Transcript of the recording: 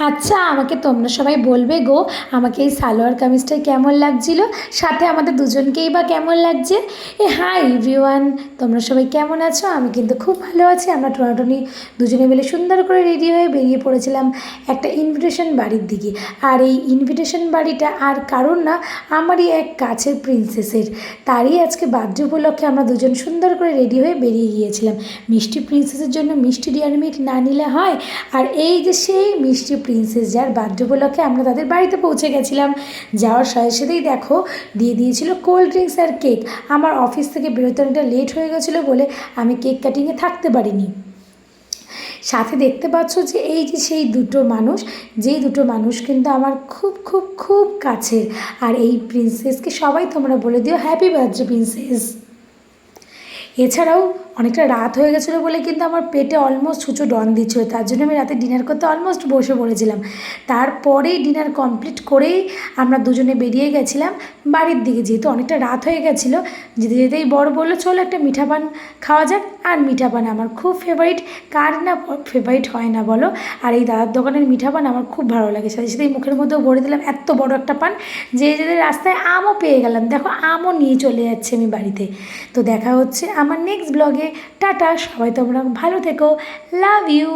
আচ্ছা, আমাকে তোমরা সবাই বলবে গো, আমাকে এই সালোয়ার কামিজটাই কেমন লাগছিল, সাথে আমাদের দুজনকেই বা কেমন লাগছে। হাই এভরিওয়ান, তোমরা সবাই কেমন আছো? আমি কিন্তু খুব ভালো আছি। আমরা টোনাটুনি দুজনে মিলে সুন্দর করে রেডি হয়ে বেরিয়ে পড়েছিলাম একটা ইনভিটেশন বাড়ির দিকে। আর এই ইনভিটেশন বাড়িটা আর কারণ না, আমারই এক কাছের প্রিন্সেসের। তারই আজকে বার্থডে উপলক্ষে আমরা দুজন সুন্দর করে রেডি হয়ে বেরিয়ে গিয়েছিলাম। মিষ্টি প্রিন্সেসের জন্য মিষ্টি ডেয়ারি মিল্ক না নিলে হয়। আর এই যে সেই মিষ্টি প্রিন্সেস, যার বার্থডে উপলক্ষে আমরা তাদের বাড়িতে পৌঁছে গেছিলাম। যাওয়ার সাথে সাথেই দেখো দিয়ে দিয়েছিল কোল্ড ড্রিঙ্কস আর কেক। আমার অফিস থেকে বেরোতে অনেকটা লেট হয়ে গেছিলো বলে আমি কেক কাটিংয়ে থাকতে পারিনি। সাথে দেখতে পাচ্ছ যে এই যে সেই দুটো মানুষ, যেই দুটো মানুষ কিন্তু আমার খুব খুব খুব কাছের। আর এই প্রিন্সেসকে সবাই তোমরা বলে দিও হ্যাপি বার্থডে প্রিন্সেস। এছাড়াও অনেকটা রাত হয়ে গেছিলো বলে কিন্তু আমার পেটে অলমোস্ট ছুঁচো ডন দিচ্ছিলো, তার জন্য আমি রাতে ডিনার করতে অলমোস্ট বসে পড়েছিলাম। তারপরেই ডিনার কমপ্লিট করেই আমরা দুজনে বেরিয়ে গেছিলাম বাড়ির দিকে, যেহেতু অনেকটা রাত হয়ে গেছিলো। যেতে যেতেই বড় বললো চলো একটা মিঠা পান খাওয়া যাক। আর মিঠা পান আমার খুব ফেভারিট, কার না ফেভারিট হয় না বলো। আর এই দাদার দোকানের মিঠা পান আমার খুব ভালো লাগে। সাথে সাথেই মুখের মধ্যেও ভরে দিলাম এত বড় একটা পান, যে যেতে রাস্তায় আমও পেয়ে গেলাম। দেখো আমও নিয়ে চলে যাচ্ছে আমি বাড়িতে। তো দেখা হচ্ছে আমার নেক্সট ব্লগে। টাটা, সবাই তোমরা ভালো থেকো, লাভ ইউ।